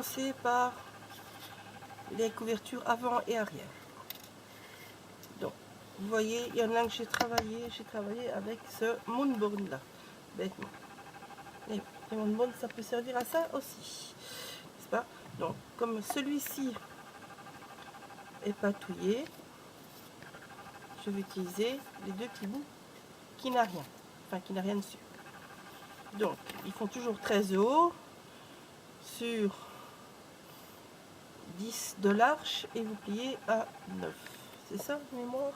commencer par les couvertures avant et arrière. Donc, vous voyez, il y en a que j'ai travaillé avec ce Moonburn là, bêtement. Et les Moonburn, ça peut servir à ça aussi, n'est-ce pas? Donc, comme celui-ci est patouillé, je vais utiliser les deux petits bouts qui n'a rien, enfin qui n'a rien dessus. Donc, ils font toujours 13 haut sur 10 de l'arche et vous pliez à 9. C'est ça, mémoire?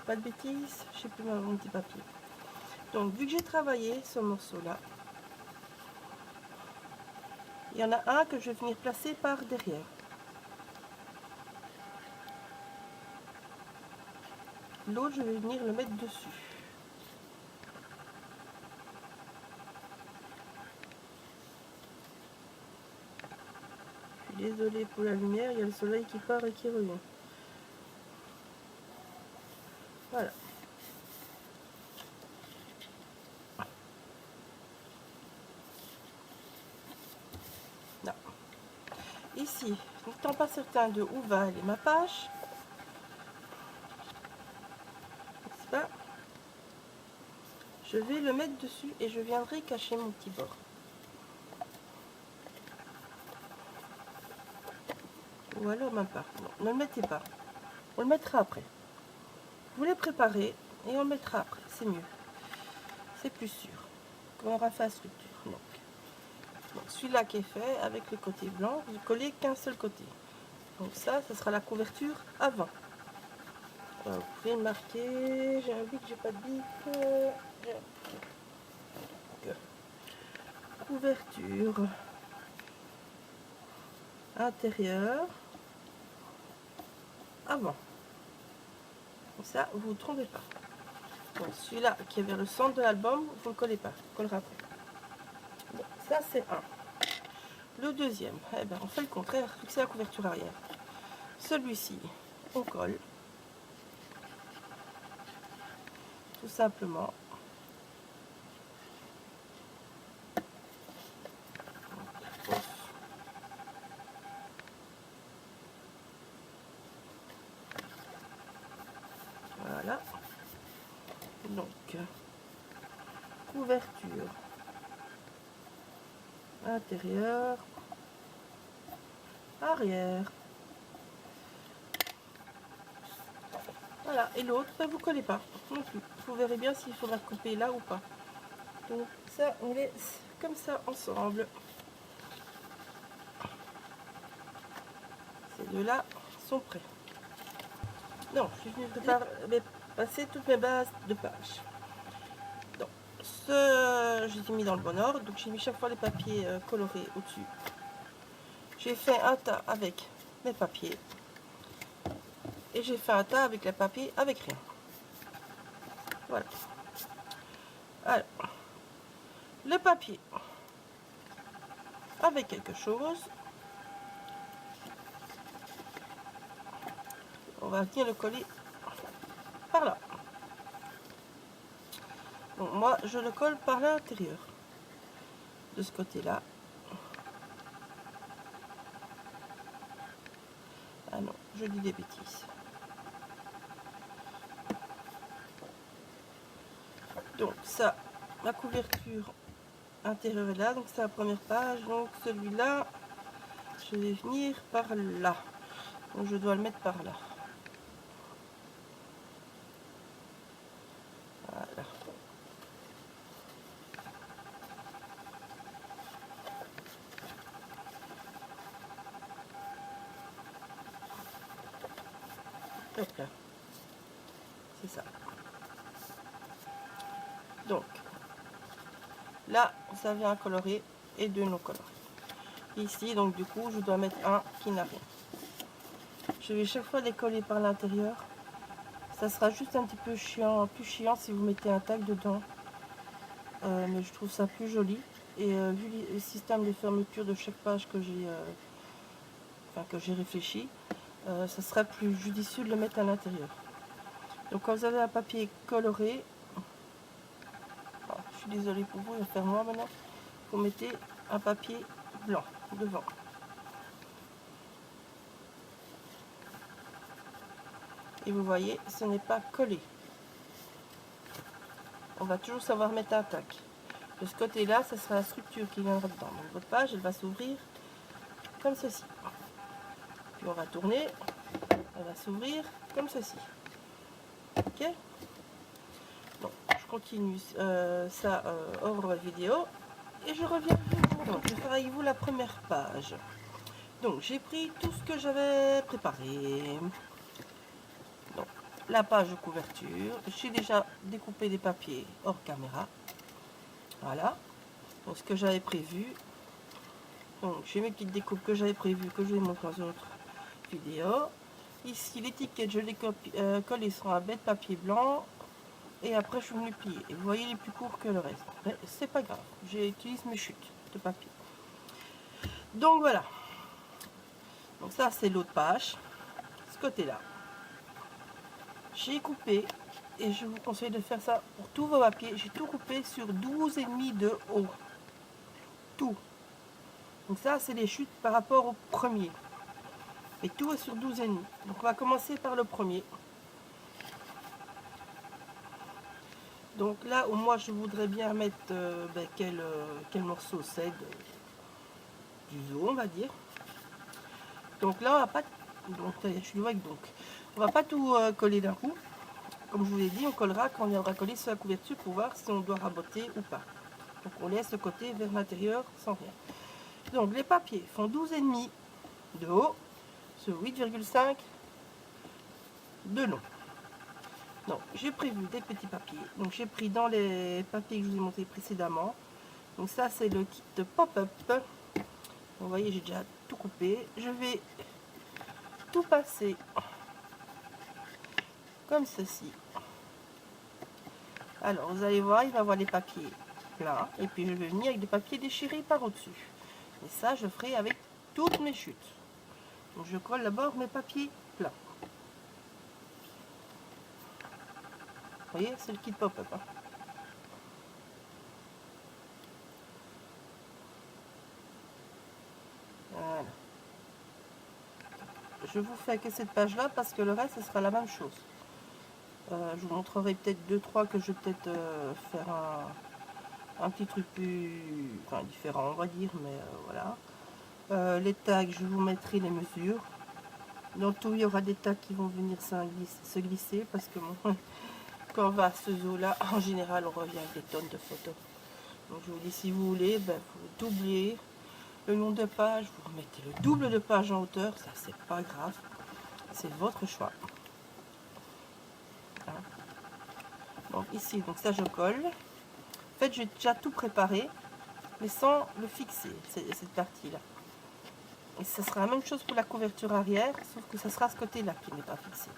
Pas de bêtises, je sais plus mon petit papier. Donc, vu que j'ai travaillé ce morceau-là, il y en a un que je vais venir placer par derrière. L'autre, je vais venir le mettre dessus. Je suis désolée pour la lumière, il y a le soleil qui part et qui revient. Voilà. Là. Ici, n'étant pas certain de où va aller ma page, pas, je vais le mettre dessus et je viendrai cacher mon petit bord. Ou alors même pas. Non, ne le mettez pas. On le mettra après. Vous les préparez et on le mettra après. C'est mieux. C'est plus sûr. Qu'on aura fait la structure. Donc, celui-là qui est fait avec le côté blanc, vous collez qu'un seul côté. Donc ça, ce sera la couverture avant. Alors, vous pouvez marquer. J'ai un bic, j'ai pas de bic. Couverture intérieure avant. Comme ça, vous ne vous trompez pas. Donc celui-là qui est vers le centre de l'album, vous ne le collez pas, vous collerez après. Bon, ça c'est un. Le deuxième, eh ben, on fait le contraire, vu que c'est la couverture arrière. Celui-ci, on colle. Tout simplement. Voilà. Donc, couverture intérieure, arrière. Voilà, et l'autre, ben, vous collez pas non plus. Vous verrez bien s'il faudra couper là ou pas. Donc ça, on laisse comme ça ensemble. Ces deux-là sont prêts. Non, je suis venue passer toutes mes bases de page. Donc, je les ai mis dans le bon ordre. Donc, j'ai mis chaque fois les papiers colorés au-dessus. J'ai fait un tas avec mes papiers. Et j'ai fait un tas avec les papiers avec rien. Voilà. Alors, le papier avec quelque chose. On va venir le coller par là. Donc, moi, je le colle par l'intérieur. De ce côté-là. Ah non, je dis des bêtises. Donc ça, la couverture intérieure est là, donc c'est la première page. Donc celui-là, je vais venir par là. Donc je dois le mettre par là. Voilà. Hop là. C'est ça. Donc, là, ça vient coloré et deux non colorés. Ici, donc du coup, je dois mettre un qui n'a rien. Je vais chaque fois les coller par l'intérieur. Ça sera juste un petit peu chiant, plus chiant si vous mettez un tag dedans. Mais je trouve ça plus joli. Et vu le système de fermeture de chaque page que j'ai réfléchi, ça serait plus judicieux de le mettre à l'intérieur. Donc quand vous avez un papier coloré, je suis désolée pour vous, je vais faire moi maintenant, vous mettez un papier blanc devant. Et vous voyez, ce n'est pas collé. On va toujours savoir mettre un tac. De ce côté-là, ce sera la structure qui viendra dedans. Donc votre page, elle va s'ouvrir comme ceci. Puis on va tourner, elle va s'ouvrir comme ceci. Ok? Bon, je continue ça hors vidéo et je reviens. Donc, je vais faire avec vous la première page. Donc j'ai pris tout ce que j'avais préparé. Donc, la page de couverture. J'ai déjà découpé des papiers hors caméra. Voilà. Donc ce que j'avais prévu. Donc j'ai mes petites découpes que j'avais prévues, que je vais montrer dans une autre vidéo. Ici l'étiquette, je l'ai collée sur un bête papier blanc. Et après je vais me le plier. Et vous voyez, il est plus court que le reste. Mais c'est pas grave. J'utilise mes chutes de papier. Donc voilà. Donc ça c'est l'autre page. Ce côté-là. J'ai coupé. Et je vous conseille de faire ça pour tous vos papiers. J'ai tout coupé sur 12,5 de haut. Tout. Donc ça c'est les chutes par rapport au premier. Et tout est sur 12,5. Donc on va commencer par le premier. Donc là où moi je voudrais bien mettre quel morceau c'est du zoo, on va dire. Donc là on va pas, donc je suis avec, donc on va pas tout coller d'un coup. Comme je vous l'ai dit, on collera quand on viendra coller sur la couverture pour voir si on doit raboter ou pas. Donc on laisse le côté vers l'intérieur sans rien. Donc les papiers font 12,5 de haut sur 8,5 de long. Donc j'ai prévu des petits papiers. Donc j'ai pris dans les papiers que je vous ai montré précédemment. Donc ça c'est le kit pop-up. Vous voyez, j'ai déjà tout coupé. Je vais tout passer comme ceci. Alors vous allez voir, il va y avoir les papiers pleins. Et puis je vais venir avec des papiers déchirés par au-dessus. Et ça je ferai avec toutes mes chutes. Donc je colle d'abord mes papiers pleins. Vous voyez, c'est le kit pop-up. Hein. Voilà. Je vous fais que cette page-là parce que le reste, ce sera la même chose. Je vous montrerai peut-être 2-3 que je vais peut-être faire un petit truc plus différent, on va dire, mais voilà. Les tags, je vous mettrai les mesures. Dans tout, il y aura des tags qui vont venir se glisser parce que bon, quand on va à ce zoo-là, en général, on revient avec des tonnes de photos. Donc je vous dis, si vous voulez, vous doublez le nombre de pages, vous remettez le double de pages en hauteur, ça c'est pas grave, c'est votre choix. Hein. Donc ici, donc ça je colle. En fait, j'ai déjà tout préparé, mais sans le fixer, cette partie-là. Et ce sera la même chose pour la couverture arrière, sauf que ce sera ce côté-là qui n'est pas fixé.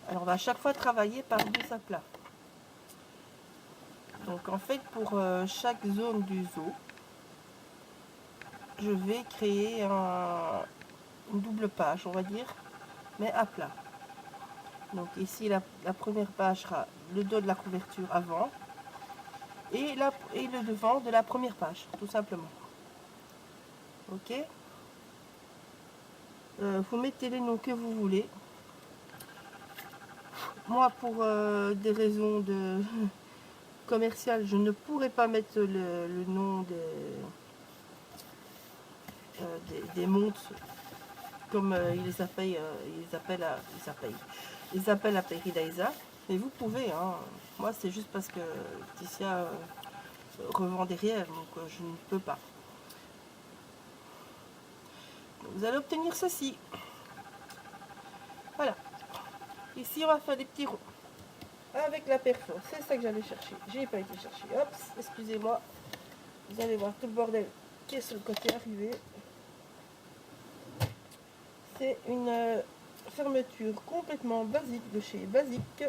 Alors on va à chaque fois travailler par deux aplats. Donc en fait, pour chaque zone du zoo, je vais créer une double page, on va dire, mais à plat. Donc ici, la première page sera le dos de la couverture avant et le devant de la première page, tout simplement. Ok. Vous mettez les noms que vous voulez. Moi, pour des raisons commerciales, je ne pourrais pas mettre le nom des montres comme ils appellent à Peridaisa. Mais vous pouvez, hein. Moi c'est juste parce que Laetitia revend derrière, donc je ne peux pas. Vous allez obtenir ceci. Voilà. Ici on va faire des petits ronds. Avec la perfo, c'est ça que j'allais chercher. J'ai pas été chercher. Hop, excusez-moi. Vous allez voir tout le bordel qui est sur le côté arrivé. C'est une fermeture complètement basique de chez Basique.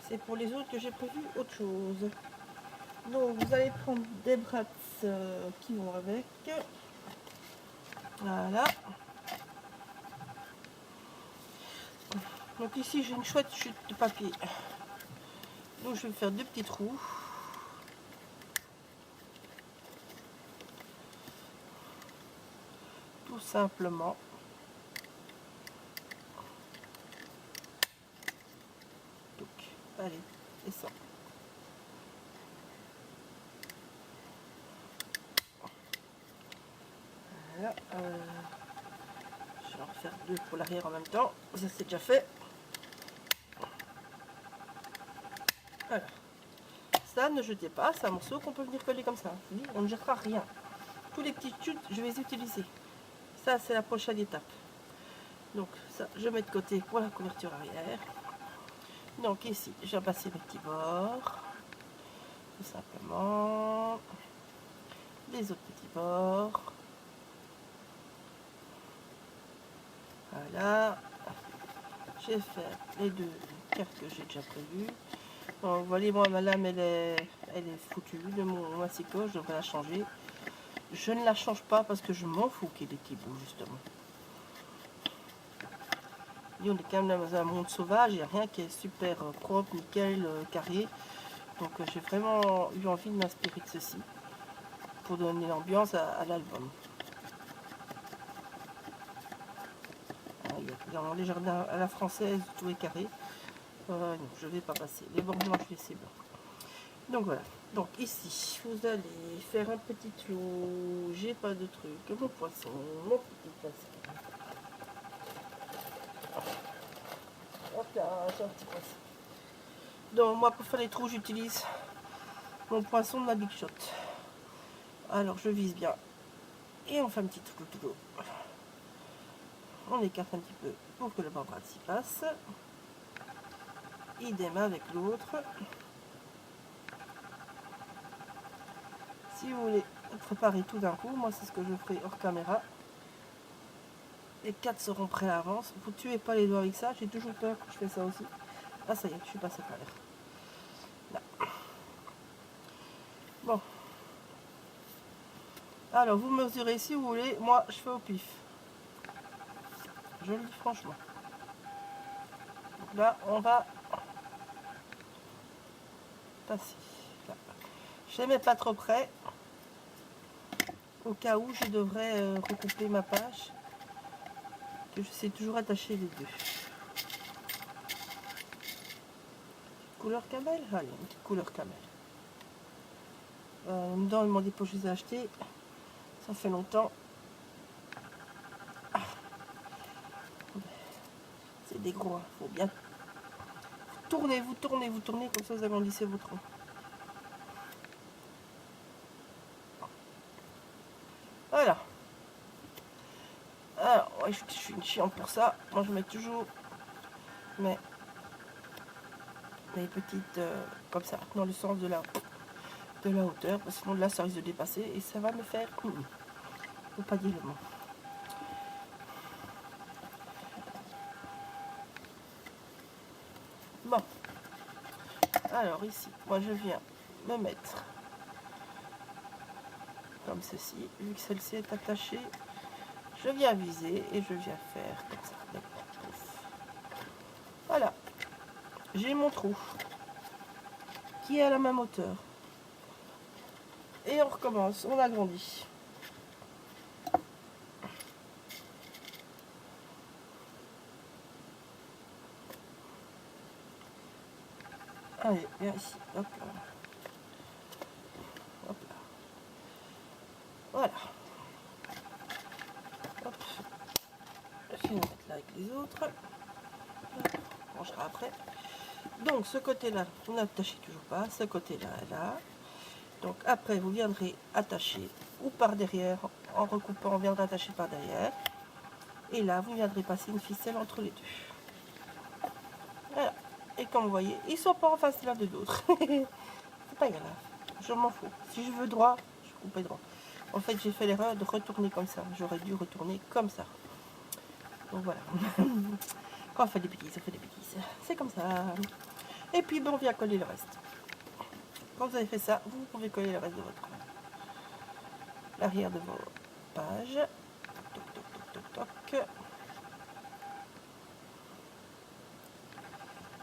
C'est pour les autres que j'ai prévu autre chose. Donc vous allez prendre des brats qui vont avec. Voilà. Donc ici j'ai une chouette chute de papier. Donc je vais faire deux petits trous. tout simplement donc allez, descends. Voilà, je vais en refaire deux pour l'arrière en même temps, ça c'est déjà fait. Voilà. Ça, ne jetez pas, c'est un morceau qu'on peut venir coller comme ça. Je dis, on ne jettera rien. Tous les petits tubes, je vais les utiliser. Ça, c'est la prochaine étape. Donc, ça, je mets de côté pour la couverture arrière. Donc, ici, j'ai passé mes petits bords. Tout simplement. Les autres petits bords. Voilà. Je vais faire les deux cartes que j'ai déjà prévues. Donc, vous voyez, moi, ma lame, elle est foutue de mon massicot, je devrais la changer. Je ne la change pas parce que je m'en fous qu'il y ait des petits bouts, justement. Et on est quand même dans un monde sauvage, il n'y a rien qui est super propre, nickel, carré. Donc, j'ai vraiment eu envie de m'inspirer de ceci pour donner l'ambiance à l'album. Dans les jardins à la française, tout est carré. Non, je ne vais pas passer. Les bords blancs, je laisse blancs. Donc voilà. Donc ici, vous allez faire un petit clou. J'ai pas de truc. Mon poisson, mon petit poisson. Hop là, j'ai un petit poisson. Donc moi, pour faire les trous, j'utilise mon poisson de la Big Shot. Alors je vise bien. Et on fait un petit trou tout l'eau. On écarte un petit peu pour que le barbade s'y passe. Idem avec l'autre. Si vous voulez préparer tout d'un coup, moi c'est ce que je ferai hors caméra. Les 4 seront prêts à l'avance. Vous ne tuez pas les doigts avec ça, j'ai toujours peur que je fais ça aussi. Ah ça y est, je suis passée par l'air. Là. Bon. Alors vous mesurez si vous voulez, moi je fais au pif. Je le dis franchement. Donc là on va passer. Là. Je ne les mets pas trop près. Au cas où je devrais recouper ma page. Que je sais toujours attacher les deux. Couleur camel. Allez, une petite couleur camel. Dans mon dépôt, je les ai achetés. Ça fait longtemps. Ah. C'est des gros. Faut bien. Vous tournez, comme ça vous agrandissez votre rond. Voilà. Alors, ouais, je suis une chiante pour ça. Moi, je mets toujours mes petites comme ça, dans le sens de la hauteur. Parce que sinon, là, ça risque de dépasser et ça va me faire. Faut pas dire le mot. Bon. Alors, ici, moi, je viens me mettre comme ceci. Vu que celle-ci est attachée, je viens viser et je viens faire comme ça. Voilà. J'ai mon trou qui est à la même hauteur. Et on recommence, on agrandit. Allez, viens ici, hop là. Hop là. Voilà. Hop. Je vais mettre là avec les autres. On rangera après. Donc ce côté-là, vous n'attachez toujours pas. Ce côté-là, là. Donc après, vous viendrez attacher ou par derrière, en recoupant, on viendra attacher par derrière. Et là, vous viendrez passer une ficelle entre les deux. Voilà. Et comme vous voyez, ils ne sont pas en face l'un de l'autre. C'est pas grave, je m'en fous. Si je veux droit, je coupe droit. En fait, j'ai fait l'erreur de retourner comme ça. J'aurais dû retourner comme ça. Donc voilà. Quand on fait des bêtises, on fait des bêtises. C'est comme ça. Et puis, bon, on vient coller le reste. Quand vous avez fait ça, vous pouvez coller le reste de votre l'arrière de vos pages. Toc, toc, toc, toc, toc.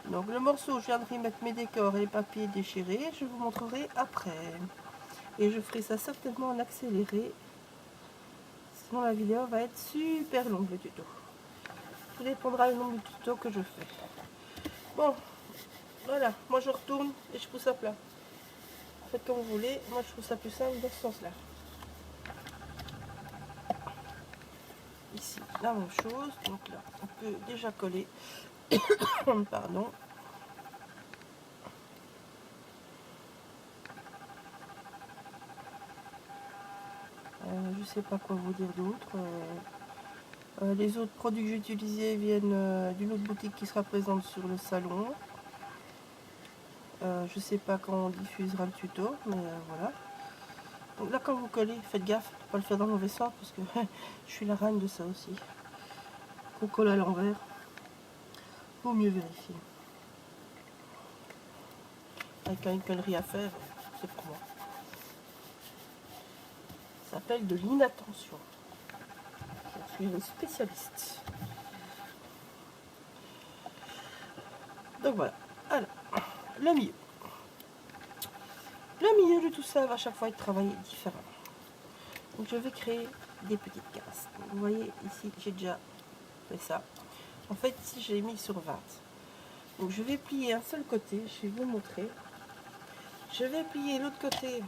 Donc le morceau, je viendrai mettre mes décors et les papiers déchirés. Je vous montrerai après. Et je ferai ça certainement en accéléré. sinon la vidéo va être super longue, le tuto. Tout dépendra du nombre de tutos que je fais. Bon, voilà, moi je retourne et je pousse à plat. Faites comme vous voulez, moi je trouve ça plus simple dans ce sens-là. Ici, la même chose, donc là, on peut déjà coller. Pardon. Je sais pas quoi vous dire d'autre. Les autres produits que j'ai utilisés viennent d'une autre boutique qui sera présente sur le salon. Je sais pas quand on diffusera le tuto, mais voilà. Donc là, quand vous collez, faites gaffe de ne pas le faire dans le mauvais sens, parce que je suis la reine de ça aussi. Qu'on colle à l'envers, vaut mieux vérifier. Avec une connerie à faire, c'est pour moi. Ça s'appelle de l'inattention. Je suis une spécialiste. Donc voilà. Alors, le milieu. Le milieu de tout ça va à chaque fois être travaillé différemment. Donc je vais créer des petites cases. Vous voyez ici, j'ai déjà fait ça. En fait, ici, j'ai mis sur 20. Donc je vais plier un seul côté. Je vais vous montrer. Je vais plier l'autre côté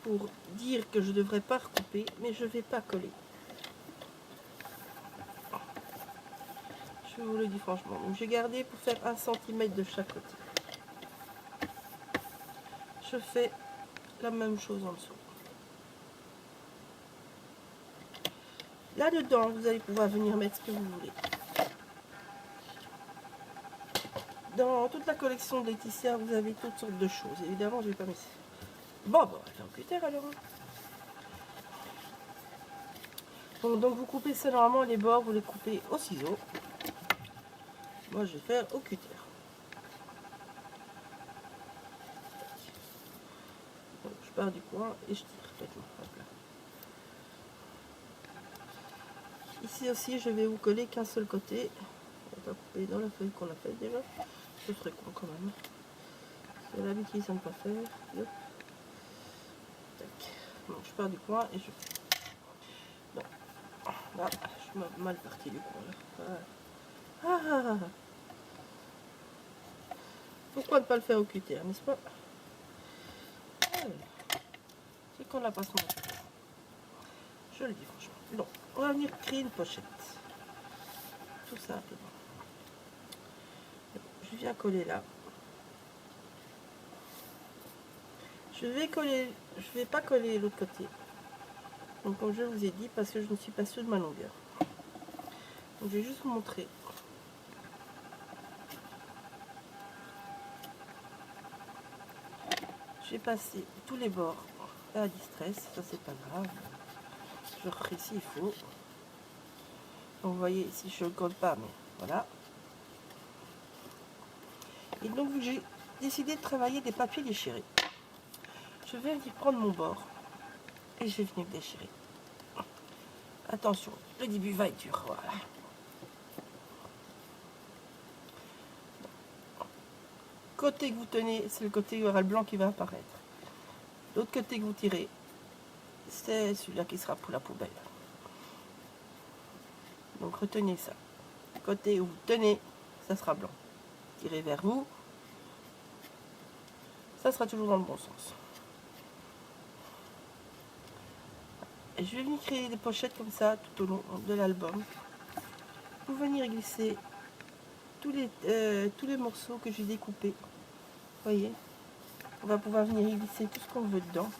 pour dire que je ne devrais pas recouper, mais je ne vais pas coller. Je vous le dis franchement. Donc j'ai gardé pour faire 1 cm de chaque côté. Je fais la même chose en dessous. Là-dedans, vous allez pouvoir venir mettre ce que vous voulez. Dans toute la collection de Laetitia, vous avez toutes sortes de choses. Évidemment, je vais pas mettre. Bon, on va faire un cutter alors. Donc vous coupez ça normalement, les bords, vous les coupez au ciseau. Moi, je vais faire au cutter. Donc, je pars du coin et je tire. Hop là. Ici aussi, je vais vous coller qu'un seul côté. On va couper dans la feuille qu'on a faite déjà. Je ferai con quand même. C'est l'habitude, ça ne pas faire. Hop. Tac. Donc, je pars du coin et je fais. Non. Là, je suis mal parti du coin. Là. Ah. Pourquoi ne pas le faire au cutter, n'est-ce pas? C'est qu'on n'a pas son matériel. Je le dis franchement. Donc, on va venir créer une pochette. Tout simplement. Je viens coller là. Je vais pas coller l'autre côté. Donc comme je vous ai dit, parce que je ne suis pas sûre de ma longueur. Donc je vais juste vous montrer. Je vais passer tous les bords à la distress, ça c'est pas grave. Je referai s'il faut. Donc vous voyez ici je ne colle pas, mais voilà. Et donc j'ai décidé de travailler des papiers déchirés. Je vais venir prendre mon bord et je vais venir déchirer. Attention, le début va être dur, voilà. Côté que vous tenez, c'est le côté où il y aura le blanc qui va apparaître. L'autre côté que vous tirez, c'est celui-là qui sera pour la poubelle. Donc retenez ça. Côté où vous tenez, ça sera blanc. Tirez vers vous, ça sera toujours dans le bon sens. Et je vais venir créer des pochettes comme ça tout au long de l'album. Pour venir glisser tous les morceaux que j'ai découpés. Vous voyez, on va pouvoir venir glisser tout ce qu'on veut dedans.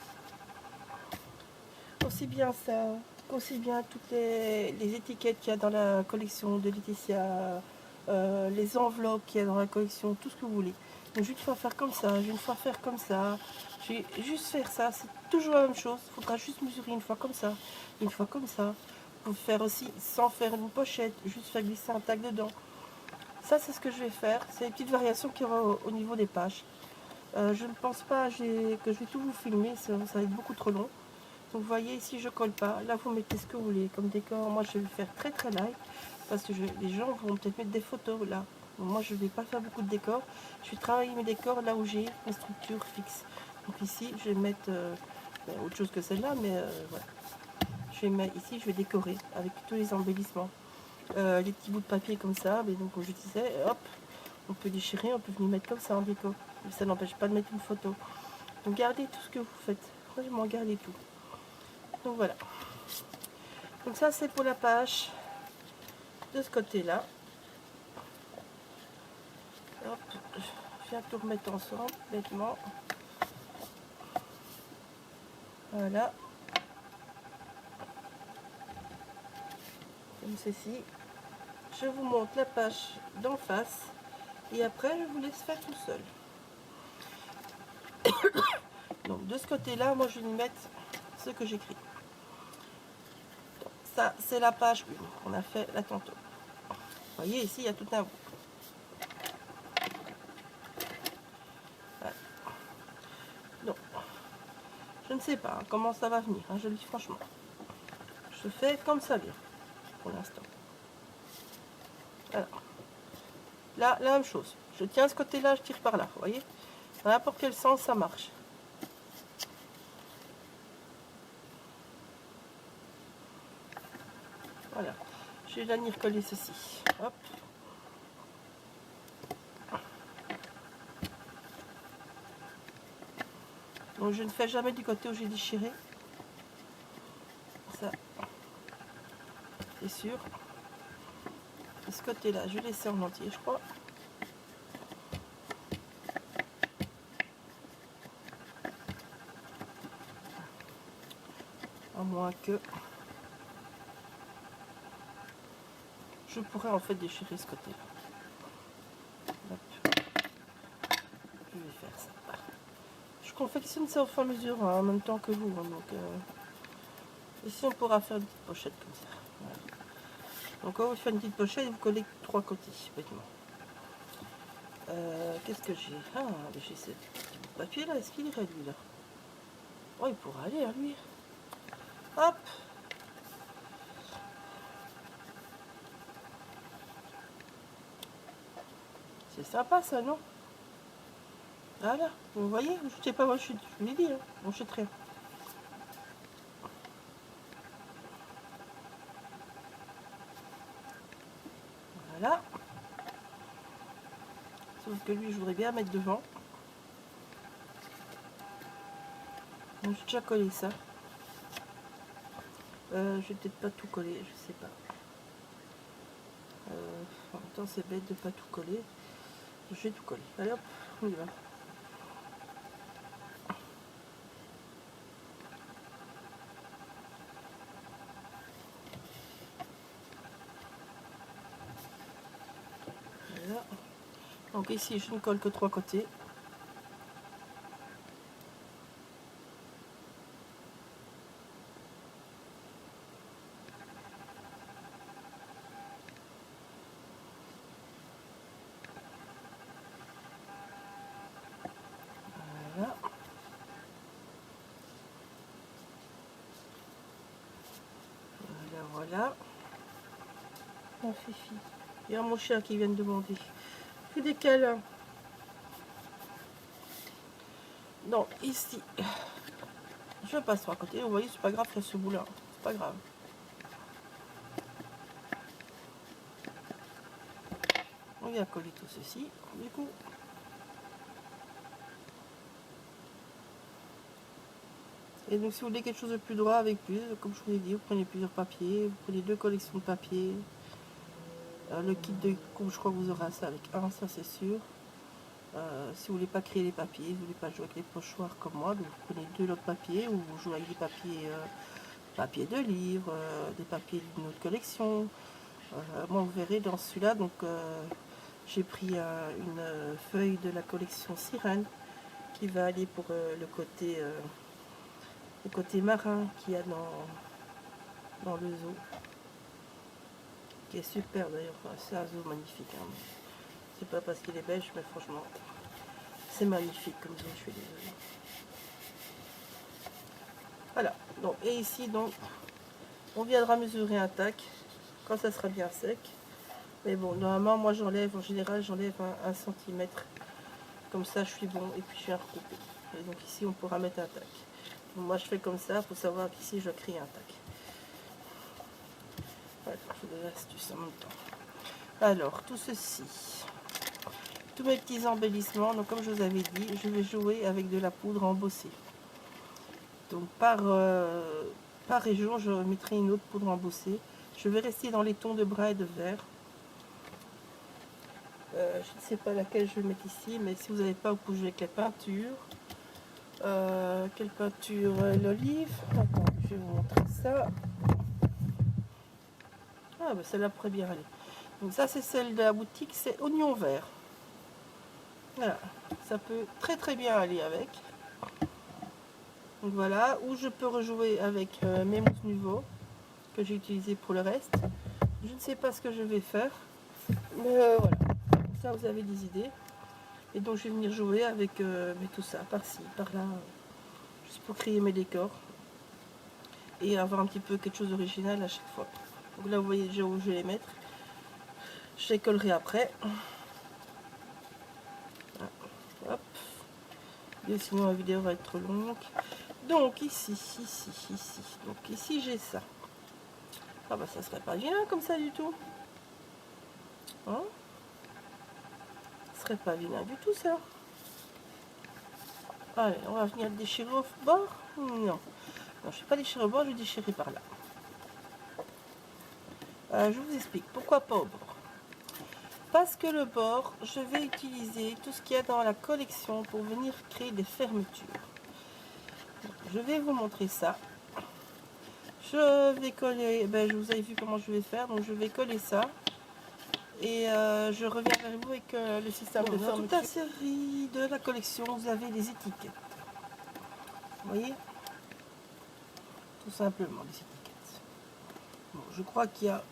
Aussi bien ça, qu'aussi bien toutes les étiquettes qu'il y a dans la collection de Laetitia, les enveloppes qu'il y a dans la collection, tout ce que vous voulez. Donc je vais une fois faire comme ça, je vais une fois faire comme ça, je vais juste faire ça, c'est toujours la même chose. Il faudra juste mesurer une fois comme ça, une fois comme ça. Pour faire aussi sans faire une pochette, juste faire glisser un tag dedans. Ça c'est ce que je vais faire, c'est les petites variations qu'il y aura au niveau des pages. Je ne pense pas que je vais tout vous filmer, ça va être beaucoup trop long. Donc vous voyez ici je colle pas, là vous mettez ce que vous voulez comme décor. Moi je vais faire très très light parce que les gens vont peut-être mettre des photos là. Donc, moi je ne vais pas faire beaucoup de décors, je vais travailler mes décors là où j'ai une structure fixe. Donc ici je vais mettre autre chose que celle-là, mais voilà. je vais mettre ici, je vais décorer avec tous les embellissements. Les petits bouts de papier comme ça, mais donc comme je disais, hop, on peut déchirer, on peut venir mettre comme ça en déco. Mais ça n'empêche pas de mettre une photo. Donc gardez tout ce que vous faites. Franchement, gardez tout. Donc voilà. Donc ça c'est pour la page de ce côté-là. Hop, je viens tout remettre ensemble, bêtement. Voilà. Comme ceci. Je vous montre la page d'en face. Et après, je vous laisse faire tout seul. Donc de ce côté-là, moi je vais y mettre ce que j'écris. Ça, c'est la page 1 qu'on a fait là tantôt. Vous voyez, ici, il y a tout un bout. Voilà. Donc, je ne sais pas comment ça va venir, hein, je le dis franchement. Je fais comme ça vient, pour l'instant. Voilà. Là, la même chose. Je tiens ce côté-là, je tire par là, vous voyez. Dans n'importe quel sens, ça marche. Voilà. Je vais venir coller ceci. Hop. Donc je ne fais jamais du côté où j'ai déchiré. Ça, c'est sûr. Et ce côté-là, je vais laisser en entier, je crois. À moins que... je pourrais en fait déchirer ce côté-là. Je vais faire ça. Je confectionne ça au fur et à mesure, hein, en même temps que vous. Hein, donc, ici, on pourra faire une petite pochette comme ça. Voilà. Donc, quand vous faites une petite pochette, vous collez 3 côtés, bêtement. Qu'est-ce que j'ai? Ah, j'ai ce petit bout de papier là. Est-ce qu'il irait lui là? Oh, il pourra aller à lui. Hop! C'est sympa ça, non? Voilà, vous voyez, je sais pas, moi je vous l'ai dit, hein, on chute rien. Voilà. Sauf que lui, je voudrais bien mettre devant. Donc j'ai déjà collé ça. Je vais peut-être pas tout coller, je sais pas. En même temps, c'est bête de pas tout coller. Je vais tout coller. Allez hop, on y va. Voilà. Donc ici, je ne colle que 3 côtés. Voilà. Voilà, voilà. Mon fifi. Il y a mon chien qui vient de demander. Fais des câlins. Donc ici, je passe 3 côtés. Vous voyez, c'est pas grave, il y a ce bout là. C'est pas grave. On vient coller tout ceci. Du coup, et donc si vous voulez quelque chose de plus droit avec plus, comme je vous l'ai dit, vous prenez plusieurs papiers, vous prenez 2 collections de papier. Le kit de coupe, je crois que vous aurez ça avec un, ça c'est sûr. Si vous voulez pas créer les papiers, vous voulez pas jouer avec les pochoirs comme moi, donc vous prenez 2 lots de papier ou vous jouez avec des papiers de livres, des papiers d'une autre collection. Moi vous verrez dans celui-là, donc j'ai pris une feuille de la collection Sirène qui va aller pour le côté marin qu'il y a dans le zoo, qui est super d'ailleurs. C'est un zoo magnifique, hein. C'est pas parce qu'il est belge, mais franchement c'est magnifique comme zoo, je suis désolée. Voilà, donc et ici donc on viendra mesurer un tac quand ça sera bien sec. Mais bon, normalement moi j'enlève, en général j'enlève 1 cm, comme ça je suis bon, et puis je viens recouper. Et donc ici on pourra mettre un tac. Donc moi je fais comme ça, pour savoir qu'ici je crée un tac. je fais des astuces en même temps. Alors, tout ceci, tous mes petits embellissements, donc comme je vous avais dit, je vais jouer avec de la poudre embossée. Donc par région, je mettrai une autre poudre embossée. Je vais rester dans les tons de brun et de vert. Je ne sais pas laquelle je vais mettre ici, mais si vous n'avez pas, vous pouvez jouer avec la peinture. Quelle peinture? L'olive. Attends, je vais vous montrer ça. Ah, bah celle-là pourrait bien aller. Donc ça, c'est celle de la boutique, c'est oignon vert. Voilà, ça peut très très bien aller avec. Donc voilà, ou je peux rejouer avec mes mousses Nuvo que j'ai utilisé pour le reste. Je ne sais pas ce que je vais faire, mais voilà, ça vous avez des idées. Et donc je vais venir jouer avec tout ça, par-ci, par-là, juste pour créer mes décors et avoir un petit peu quelque chose d'original à chaque fois. Donc là vous voyez déjà où je vais les mettre. Je les collerai après. Hop. Et sinon la vidéo va être trop longue. Donc ici. Donc ici j'ai ça. Ah bah ça serait pas vilain comme ça du tout. Hein? Ça serait pas vilain du tout ça. Allez, on va venir déchirer au bord. Non. Non, je ne vais pas déchirer au bord, je vais déchirer par là. Je vous explique. Pourquoi pas au bord? Parce que le bord, je vais utiliser tout ce qu'il y a dans la collection pour venir créer des fermetures. Je vais vous montrer ça. Je vais coller, je vous avais vu comment je vais faire, donc je vais coller ça. Et je reviens vers vous avec le système de fermeture. Dans toute la série de la collection, vous avez des étiquettes. Vous voyez? Tout simplement des étiquettes. Bon, je crois qu'il y a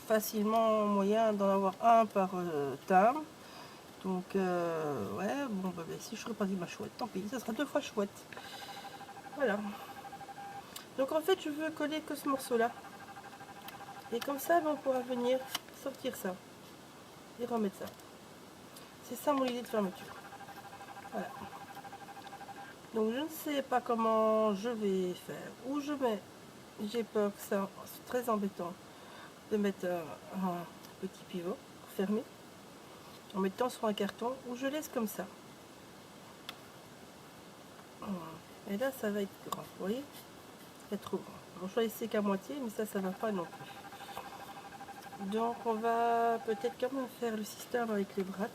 facilement moyen d'en avoir un par timbre. Donc ouais, bon si je serais pas dit ma chouette, tant pis, ça sera 2 fois chouette. Voilà. Donc en fait je veux coller que ce morceau là. Et comme ça on pourra venir sortir ça. Et remettre ça. C'est ça mon idée de fermeture. Voilà. Donc je ne sais pas comment je vais faire. Où je mets, j'ai peur que ça, c'est très embêtant de mettre un petit pivot pour fermer. En mettant sur un carton où je laisse comme ça. Et là ça va être grand, vous voyez, c'est trop grand. Bon, je vais laisser qu'à moitié, mais ça va pas non plus. Donc on va peut-être quand même faire le système avec les brats.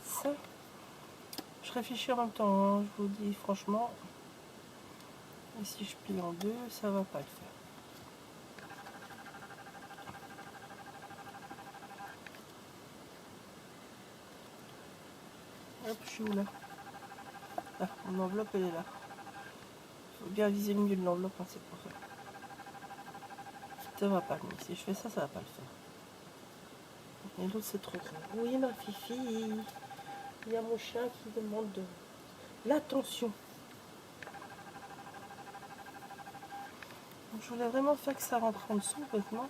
Je réfléchis en même temps, hein, je vous dis franchement. Et si je plie en deux, ça va pas le faire. Hop, je suis où là? Ah, mon enveloppe elle est là. Faut bien viser le milieu de l'enveloppe, hein, c'est pour ça. Ça va pas, mais si je fais ça, ça va pas le faire. Et l'autre c'est trop grand. Oui ma fifi, il y a mon chien qui demande de l'attention. Je voulais vraiment faire que ça rentre en dessous maintenant.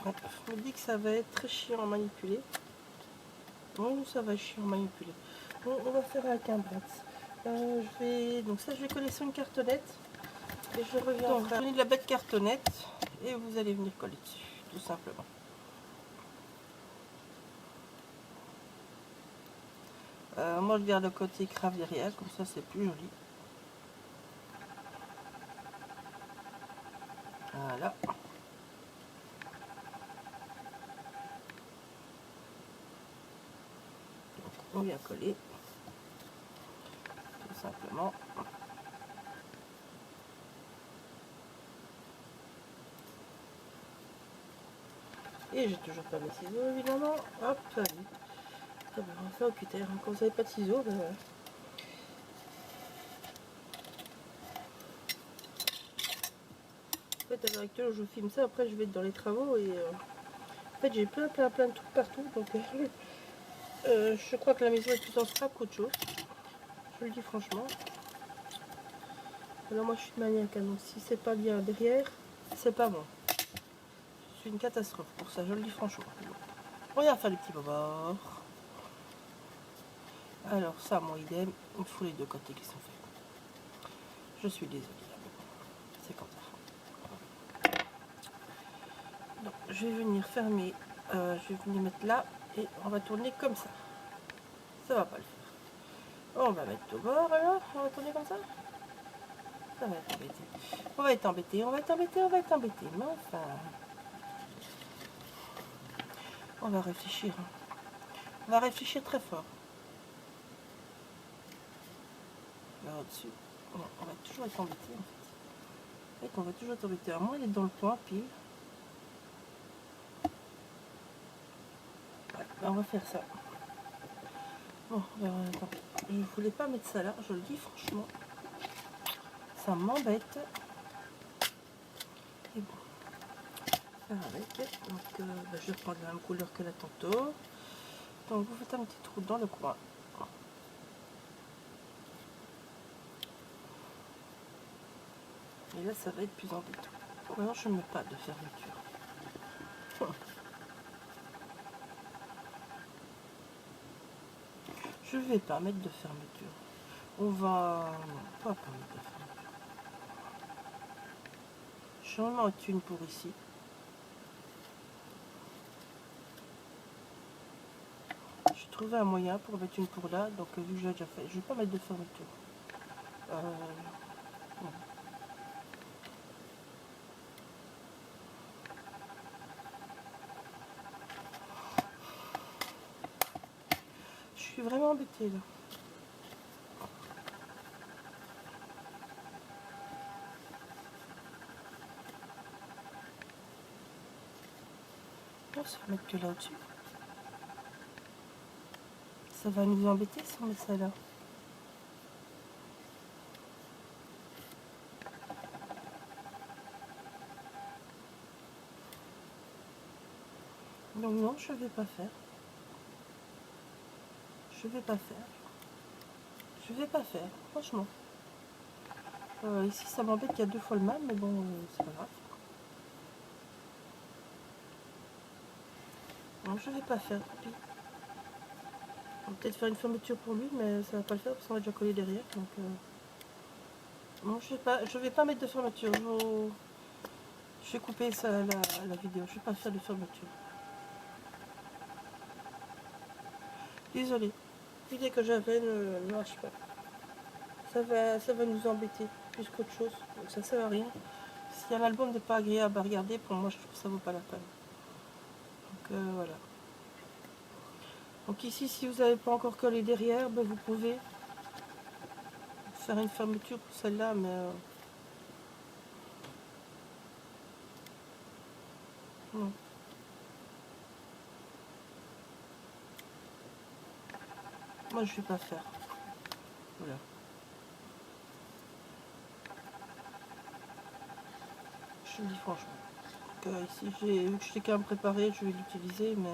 Ouais, je me dis que ça va être très chiant à manipuler. Non, ça va être chiant à manipuler. Bon, on va faire avec un brat. Donc ça je vais coller sur une cartonnette. Et je reviens. Donc, je vais de la bête cartonnette et vous allez venir coller dessus, tout simplement. Moi je garde le côté craft derrière, comme ça c'est plus joli. Voilà. Donc, on vient coller, tout simplement. Et j'ai toujours pas mes ciseaux évidemment. Hop, allez. On va faire au cutter. Quand vous n'avez pas de ciseaux, ben voilà. En fait, à l'heure actuelle, je filme ça. Après, je vais être dans les travaux et en fait, j'ai plein de trucs partout. Donc, je crois que la maison est plus en scrap qu'autre chose. Je le dis franchement. Alors, moi, je suis maniaque. Donc, si c'est pas bien derrière, c'est pas bon. Je suis une catastrophe pour ça. Je le dis franchement. On va faire les petits bords. Alors, ça, moi, idem. Il me faut les deux côtés qui sont faits. Je suis désolée. C'est comme ça. Donc, je vais venir fermer, je vais venir mettre là et on va tourner comme ça. Ça va pas le faire. On va mettre au bord alors, on va tourner comme ça. Ça va être embêté. On va être embêté, on va être embêté, on va être embêté. Mais enfin, on va réfléchir. On va réfléchir très fort. Là au-dessus, on va toujours être embêté en fait. On va toujours être embêté. Alors moi, il est dans le coin, pile. Ouais, ben on va faire ça. Bon, attends. Je voulais pas mettre ça là, je le dis franchement. Ça m'embête. Et bon, faire avec. Donc, ben, je vais prendre la même couleur que là tantôt. Donc, vous faites un petit trou dans le coin. Et là, ça va être plus embêtant. Alors, je ne mets pas de fermeture. Je vais pas mettre de fermeture. On va pas mettre de fermeture. Je vais en mettre une pour ici. J'ai trouvé un moyen pour mettre une pour là, donc vu que j'ai déjà fait, je vais pas mettre de fermeture. Non. Je suis vraiment embêtée là. Non, ça va mettre que là au-dessus. Ça va nous embêter si on met ça là. Donc non, je vais pas faire. Je vais pas faire. Je vais pas faire, franchement. Ici, ça m'embête qu'il y a 2 fois le même, mais bon, c'est pas grave. Non, je vais pas faire. On va peut-être faire une fermeture pour lui, mais ça va pas le faire parce qu'on va déjà coller derrière. Donc, non, je vais pas mettre de fermeture. Je vais couper ça, la vidéo. Je vais pas faire de fermeture. Désolée. L'idée que j'avais ne marche pas. Ça va nous embêter plus qu'autre chose. Donc ça sert à rien. Si un album n'est pas agréable à regarder, pour moi, je trouve que ça vaut pas la peine. Donc voilà. Donc ici, si vous n'avez pas encore collé derrière, ben, vous pouvez faire une fermeture pour celle-là, mais non. Moi, je vais pas faire. Voilà. Je le dis franchement. Donc, ici, vu que je sais qu'à me préparer, je vais l'utiliser, mais